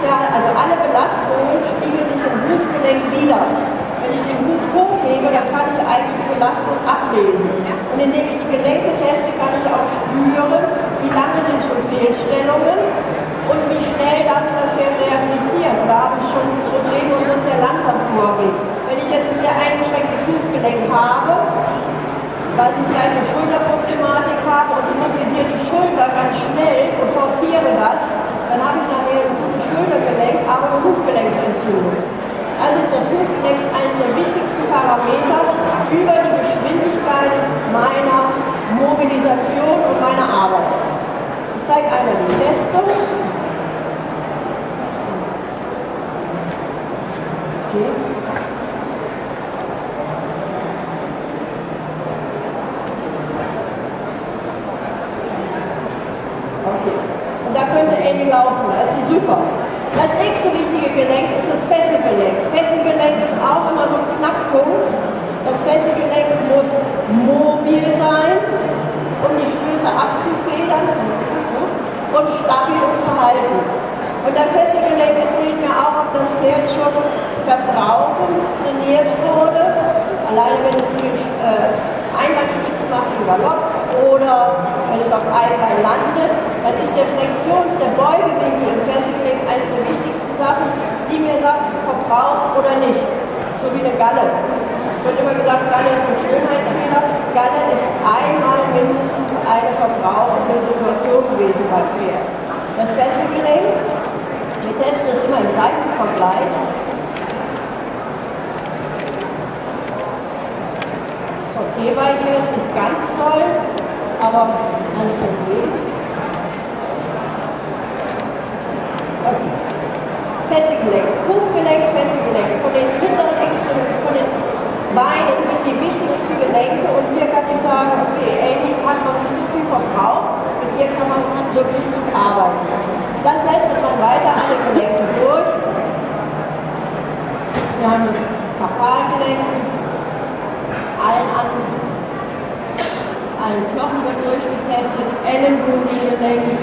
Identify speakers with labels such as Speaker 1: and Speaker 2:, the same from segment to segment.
Speaker 1: axial, also alle Belastungen spiegeln sich im Hufgelenk wider. Wenn ich den Huf hochhebe, dann kann ich eigentlich die Belastung ablesen. Und indem ich die Gelenke teste, kann ich auch spüren, wie lange sind schon Fehlstellungen und wie schnell darf ich das Pferd rehabilitieren. Oder habe ich schon Probleme und muss sehr langsam vorgehen. Wenn ich jetzt ein sehr eingeschränktes Hufgelenk habe, weil ich vielleicht eine Schulterproblematik habe und ich mobilisiere die Schulter ganz schnell und forciere das, dann habe ich nachher ein gutes Schultergelenk, aber eine Hufgelenksentzündung. Also ist das Hufgelenk eines der wichtigsten Parameter über die Geschwindigkeit meiner Mobilisation und meiner Arbeit. Ich zeige einmal die Testung. Okay. Und da könnte Amy laufen, das ist super. Das nächste wichtige Gelenk ist das Fesselgelenk. Fesselgelenk ist auch immer so ein Knackpunkt. Das Fesselgelenk muss mobil sein, um die Stöße abzufedern und stabil zu halten. Und das Fesselgelenk erzählt mir auch, ob das Pferd schon verbrauchend trainiert wurde. Alleine wenn es viel Einbeinspitze macht im Galopp oder wenn es auf Einbein landet, dann ist der der Beugewinkel im Fesselgelenk eines der wichtigsten Sachen, die mir sagt, verbraucht oder nicht. So wie eine Galle. Es wird immer gesagt, Galle ist ein Schönheitsfehler. Galle ist einmal mindestens eine verbrauchende Situation gewesen beim Pferd. Das Fesselgelenk, wir testen es immer im Seitenvergleich. Okay, bei mir ist nicht ganz toll, aber ganz okay. Okay. Fesselgelenk, Hufgelenk, Fesselgelenk. Von den hinteren Extremitäten, von den Beinen sind die wichtigsten Gelenke und hier kann ich sagen, okay, Amy hat noch nicht so viel verbraucht, mit ihr kann man wirklich gut arbeiten. Dann testet man weiter alle Gelenke durch. Wir haben das Karpalgelenk, allen Knochen wird durchgetestet, Ellenbogengelenk,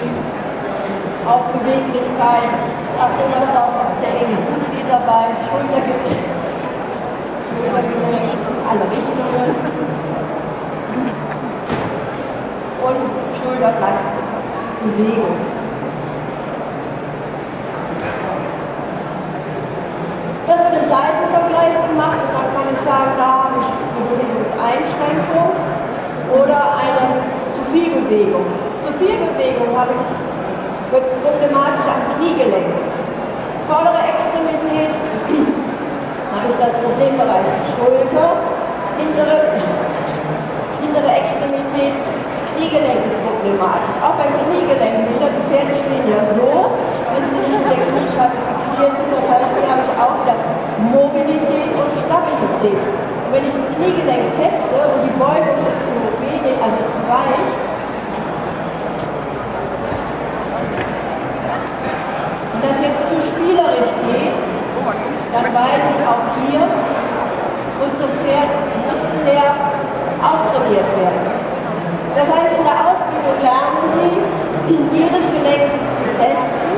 Speaker 1: auch Beweglichkeit, ich achte immer darauf, dass der enge Budi dabei, Schultergelenk, alle Richtungen und Schulterblattbewegung. Das wird im Seitenvergleich gemacht und dann kann ich sagen, da habe ich eine Bewegungseinschränkung oder eine zu viel Bewegung. Zu viel Bewegung wird problematisch am Kniegelenk. Vordere Extremität habe ich das Problembereich Schulter, hintere Extremität, das Kniegelenk ist problematisch. Auch beim Kniegelenk wieder, die Pferde stehen ja so, wenn sie nicht mit der Kniescheibe fixiert sind. Das heißt, hier habe ich auch wieder Mobilität und Stabilität. Und wenn ich ein Kniegelenk teste und die Beugung ist zu wenig, also zu weich, und das jetzt zu spielerisch geht, dann weiß ich auch hier, muss das Pferd muskulär auftrainiert werden. Das heißt, in der Ausbildung lernen Sie, jedes Gelenk zu testen,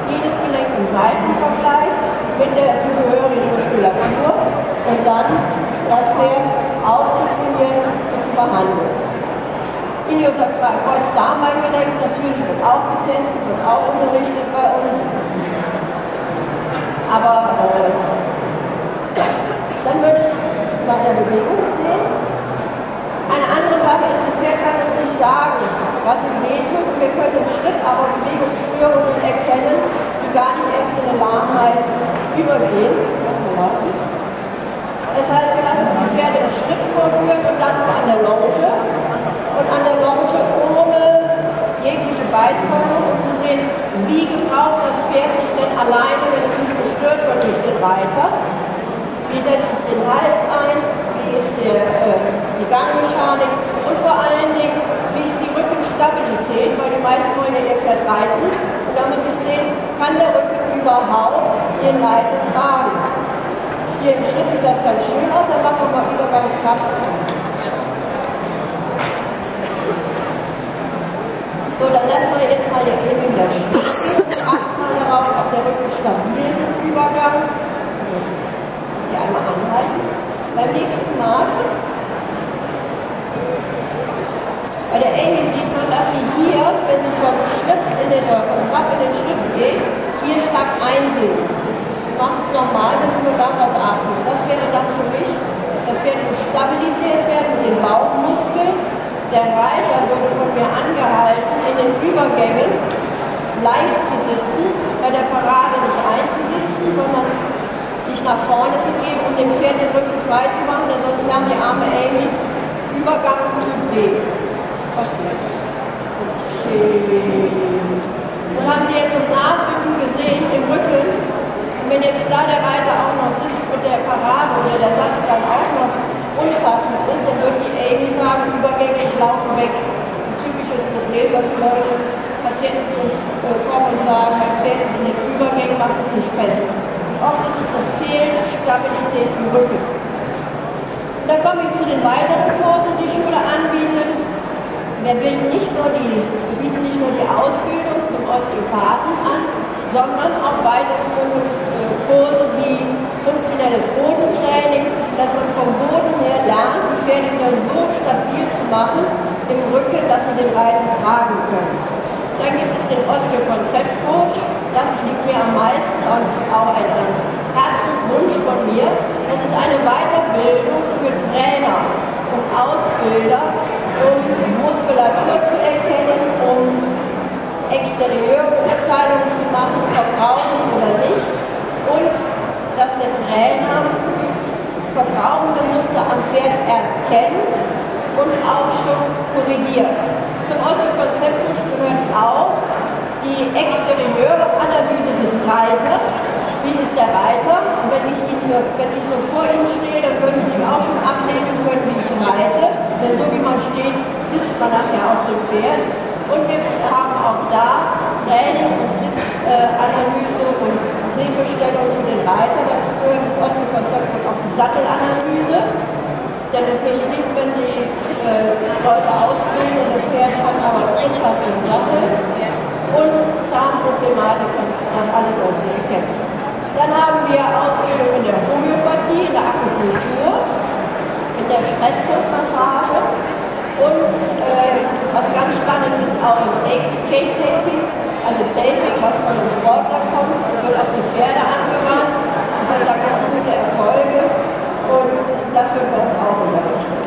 Speaker 1: jedes Gelenk im Seitenvergleich mit der zugehörigen Muskulatur und dann das Pferd aufzutrainieren und zu behandeln. Kreuz-Darm-Beingelenk natürlich wird auch getestet, wird auch unterrichtet bei uns. Aber dann würde ich bei der Bewegung sehen. Eine andere Sache ist, das Pferd kann uns nicht sagen, was ihm wehtut. Wir können im Schritt aber Bewegungsstörungen erkennen, die gar nicht erst in eine Lahmheit übergehen. Das heißt, wir lassen uns die Pferde im Schritt vorführen und dann nur an der Longe. Und an der Longe ohne jegliche Beizäumung, um zu sehen, wie gebraucht das Pferd sich denn alleine, wenn es nicht gestört wird durch den Reiter. Wie setzt es den Hals ein? Wie ist die Gangmechanik? Und vor allen Dingen, wie ist die Rückenstabilität? Weil die meisten wollen ja ihr Pferd reiten. Und da muss ich sehen, kann der Rücken überhaupt den Reiter tragen? Hier im Schritt sieht das ganz schön aus, dann machen wir mal Übergang Kraft. So, dann lassen wir jetzt mal den Emi löschen. Achten mal darauf, ob der Rücken stabil stabilisiert werden mit den Bauchmuskeln. Der Reiter wurde von mir angehalten, in den Übergängen leicht zu sitzen, bei der Parade nicht einzusitzen, sondern sich nach vorne zu geben, um dem Pferd den Rücken frei zu machen, denn sonst haben die arme Amy Übergang tut weh. Okay. Dann haben Sie jetzt das Nachüben gesehen im Rücken. Und wenn jetzt da der Reiter auch noch sitzt und der Parade oder der Satz dann auch noch unpassend ist, dann wird die Amy sagen, Übergänge, ich laufe weg. Ein typisches Problem, was Leute, Patienten zu uns kommen und sagen, mein Pferd ist in den Übergängen, macht es nicht fest. Oft ist es eine fehlende Stabilität im Rücken. Und dann komme ich zu den weiteren Kursen, die die Schule anbietet. Wir bieten nicht nur die Ausbildung zum Osteopathen an, sondern auch weiterführende Kurse wie funktionelles Bodentraining, dass man vom Boden her lernt, die Pferde wieder so stabil zu machen im Rücken, dass sie den Reiter tragen können. Dann gibt es den Osteokonzept-Coach, das liegt mir am meisten, auch ein Herzenswunsch von mir. Das ist eine Weiterbildung für Trainer und Ausbilder, um Muskulatur zu erkennen, um Exterieurbeurteilungen zu machen, verbrauchen oder nicht, und dass der Trainer verbrauchende Muster am Pferd erkennt und auch schon korrigiert. Zum Osteokonzept gehört auch die exterieure Analyse des Reiters. Wie ist der Reiter? Und wenn ich so vor Ihnen stehe, dann würden Sie auch schon ablesen können, wie ich reite. Denn so wie man steht, sitzt man nachher auf dem Pferd. Und wir haben auch da Training und Sitzanalyse und Hilfestellung für den Reiter. Dazu gehört im Osteokonzept auch die Sattelanalyse. Denn es hilft nicht, wenn Sie Leute ausbilden und das Pferd hat aber etwas im Sattel. Und Zahnproblematik und das alles irgendwie erkennt. Dann haben wir Ausbildung in der Homöopathie, in der Akupunktur, in der Stresspunktmassage und was ganz spannend ist, auch im K-Taping, also Taping, was von einem Sportler kommt, das wird auf die Pferde angewandt und hat da ganz gute Erfolge und das wird bei uns auch unterrichtet.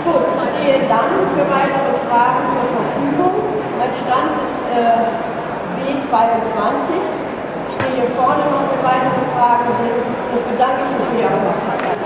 Speaker 1: Gut, ich stehe dann für weitere Fragen zur Verfügung. Mein Stand ist B22. Ich stehe hier vorne noch, wenn weitere Fragen sind. Ich bedanke mich für die Aufmerksamkeit.